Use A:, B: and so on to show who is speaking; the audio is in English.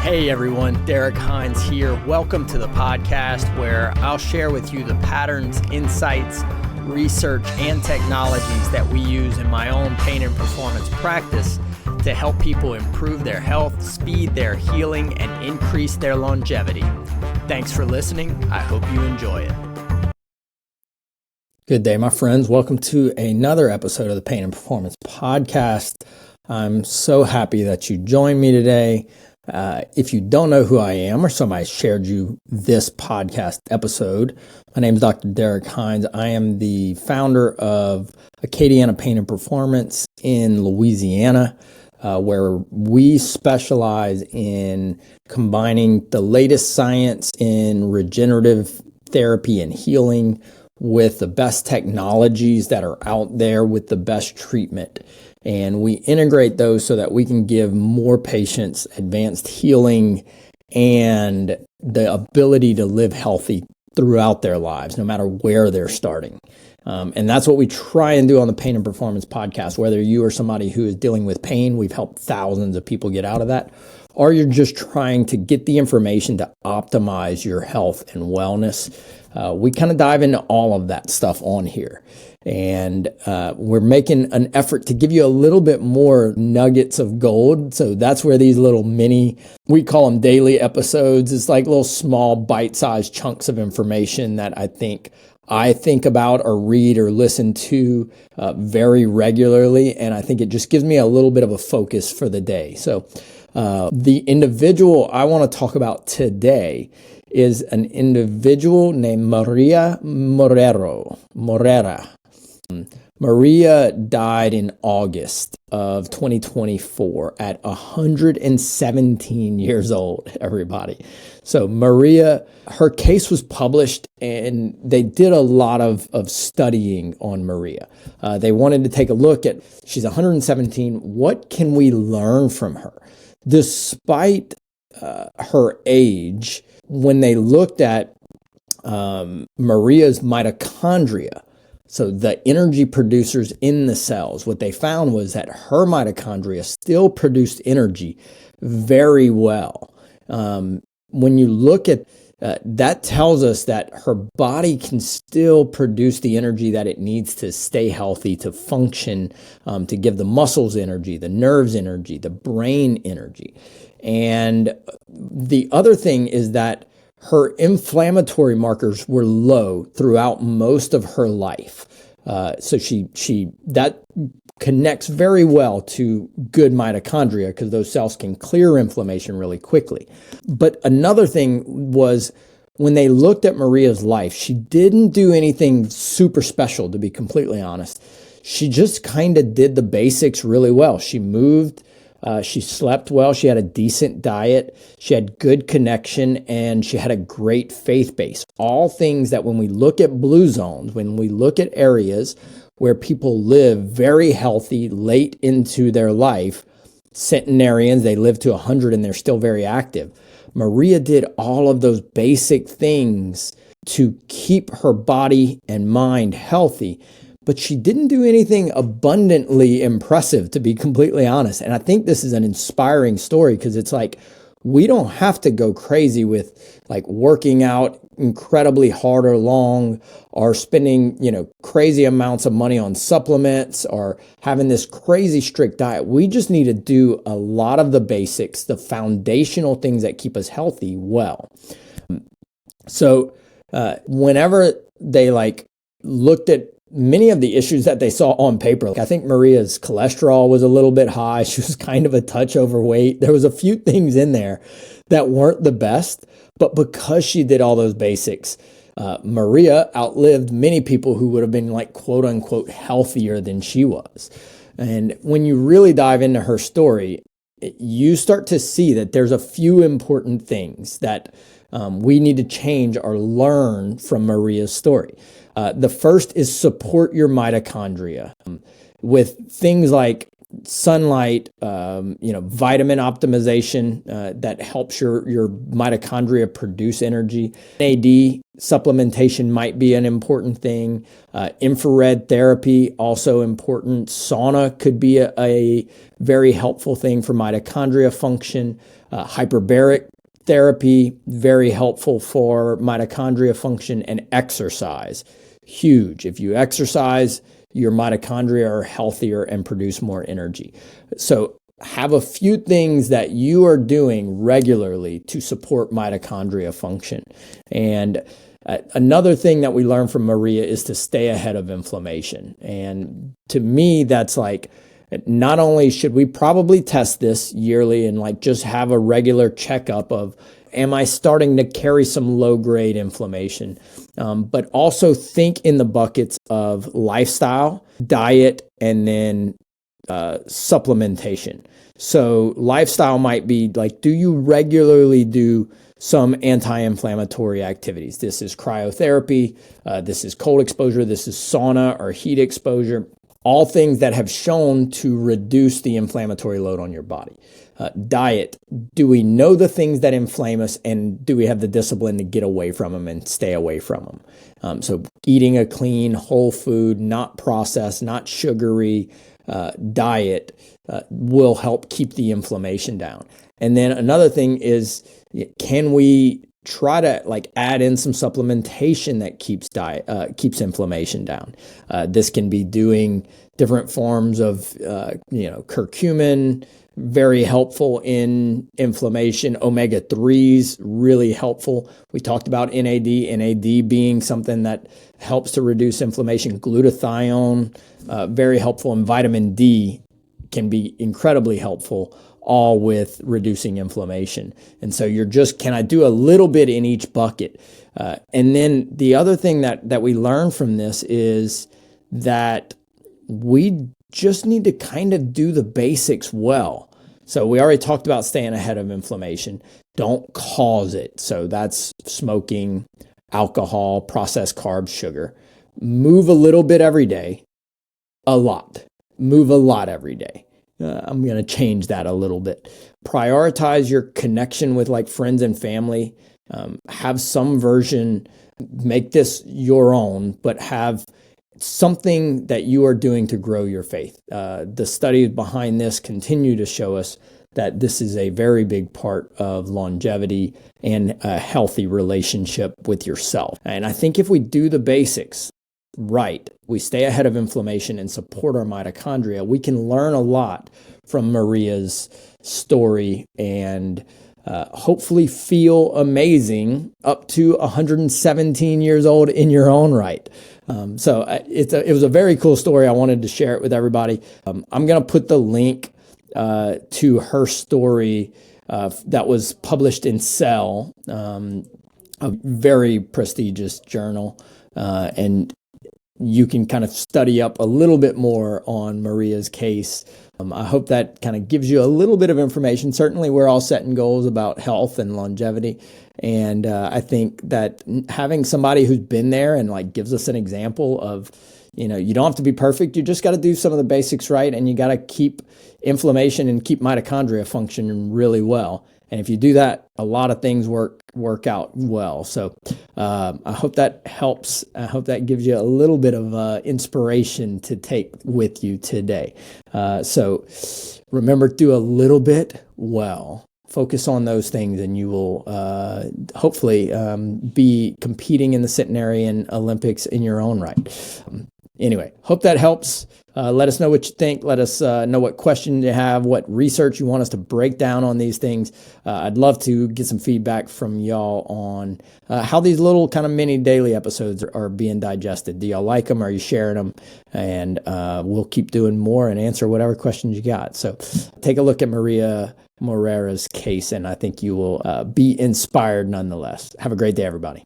A: Hey everyone, Derrick Hines here. Welcome to the podcast where I'll share with you the patterns, insights, research, and technologies that we use in my own pain and performance practice to help people improve their health, speed their healing, and increase their longevity. Thanks for listening. I hope you enjoy it. Good day, my friends. Welcome to another episode of the Pain and Performance Podcast. I'm so happy that you joined me today. If you don't know who I am or somebody shared you this podcast episode, my name is Dr. Derrick Hines. I am the founder of Acadiana Pain and Performance in Louisiana, where we specialize in combining the latest science in regenerative therapy and healing with the best technologies that are out there with the best treatment. And we integrate those so that we can give more patients advanced healing and the ability to live healthy throughout their lives, no matter where they're starting. And that's what we try and do on the Pain and Performance Podcast. Whether you are somebody who is dealing with pain, we've helped thousands of people get out of that, or you're just trying to get the information to optimize your health and wellness. We kind of dive into all of that stuff on here. And we're making an effort to give you a little bit more nuggets of gold. So that's where these little we call them daily episodes. It's like little small bite-sized chunks of information that I think about or read or listen to very regularly. And I think it just gives me a little bit of a focus for the day. So the individual I want to talk about today is an individual named María Moreira. Maria died in August of 2024 at 117 years old, everybody. So Maria, her case was published and they did a lot of studying on Maria. They wanted to take a look at, she's 117, what can we learn from her? Despite her age, when they looked at Maria's mitochondria, so the energy producers in the cells, what they found was that her mitochondria still produced energy very well. When you look at that tells us that her body can still produce the energy that it needs to stay healthy, to function, to give the muscles energy, the nerves energy, the brain energy. And the other thing is that her inflammatory markers were low throughout most of her life. So that connects very well to good mitochondria because those cells can clear inflammation really quickly. But another thing was when they looked at Maria's life, she didn't do anything super special, to be completely honest. She just kind of did the basics really well. She moved. She slept well. She had a decent diet. She had good connection, and she had a great faith base. All things that when we look at blue zones, when we look at areas where people live very healthy late into their life, centenarians, they live to 100 and they're still very active. Maria did all of those basic things to keep her body and mind healthy. But she didn't do anything abundantly impressive, to be completely honest. And I think this is an inspiring story because it's like, we don't have to go crazy with like working out incredibly hard or long or spending, crazy amounts of money on supplements or having this crazy strict diet. We just need to do a lot of the basics, the foundational things that keep us healthy well. So whenever they looked at many of the issues that they saw on paper, I think Maria's cholesterol was a little bit high. She was kind of a touch overweight. There was a few things in there that weren't the best, but because she did all those basics, Maria outlived many people who would have been quote unquote healthier than she was. And when you really dive into her story, you start to see that there's a few important things that we need to change or learn from Maria's story. The first is support your mitochondria with things like sunlight, vitamin optimization that helps your mitochondria produce energy. NAD supplementation might be an important thing. Infrared therapy, also important. Sauna could be a very helpful thing for mitochondria function. Hyperbaric therapy, very helpful for mitochondria function. And exercise, huge. If you exercise, your mitochondria are healthier and produce more energy. So have a few things that you are doing regularly to support mitochondria function. And another thing that we learned from Maria is to stay ahead of inflammation. And to me, that's like, not only should we probably test this yearly and like just have a regular checkup of, am I starting to carry some low-grade inflammation? But also think in the buckets of lifestyle, diet, and then supplementation. So lifestyle might be like, do you regularly do some anti-inflammatory activities? This is cryotherapy, this is cold exposure, this is sauna or heat exposure. All things that have shown to reduce the inflammatory load on your body. Diet, do we know the things that inflame us, and do we have the discipline to get away from them and stay away from them? So eating a clean, whole food, not processed, not sugary diet will help keep the inflammation down. And then another thing is, can we try to like add in some supplementation that keeps inflammation down? This can be doing different forms of curcumin, very helpful in inflammation. Omega-3s, really helpful. We talked about NAD being something that helps to reduce inflammation. Glutathione, very helpful. And vitamin D can be incredibly helpful, all with reducing inflammation. And so can I do a little bit in each bucket? And then the other thing that we learn from this is that we just need to kind of do the basics well. So we already talked about staying ahead of inflammation. Don't cause it. So that's smoking, alcohol, processed carbs, sugar. Move a little bit every day. A lot. Move a lot every day. I'm going to change that a little bit. Prioritize your connection with like friends and family. Have some version, make this your own, but have something that you are doing to grow your faith. The studies behind this continue to show us that this is a very big part of longevity and a healthy relationship with yourself. And I think if we do the basics right, we stay ahead of inflammation and support our mitochondria, we can learn a lot from Maria's story and hopefully feel amazing up to 117 years old in your own right. So it was a very cool story. I wanted to share it with everybody. I'm going to put the link to her story that was published in Cell, a very prestigious journal, and you can kind of study up a little bit more on Maria's case. I hope that kind of gives you a little bit of information. Certainly, we're all setting goals about health and longevity. And I think that having somebody who's been there and like gives us an example of, you don't have to be perfect. You just got to do some of the basics right. And you got to keep inflammation and keep mitochondria functioning really well. And if you do that, a lot of things work out well. So I hope that helps. I hope that gives you a little bit of inspiration to take with you today. So remember, do a little bit well. Focus on those things, and you will hopefully be competing in the centenarian Olympics in your own right. Anyway, hope that helps. Let us know what you think. Let us know what questions you have, what research you want us to break down on these things. I'd love to get some feedback from y'all on how these little kind of mini daily episodes are being digested. Do y'all like them? Are you sharing them? And we'll keep doing more and answer whatever questions you got. So take a look at María Moreira's case, and I think you will be inspired nonetheless. Have a great day, everybody.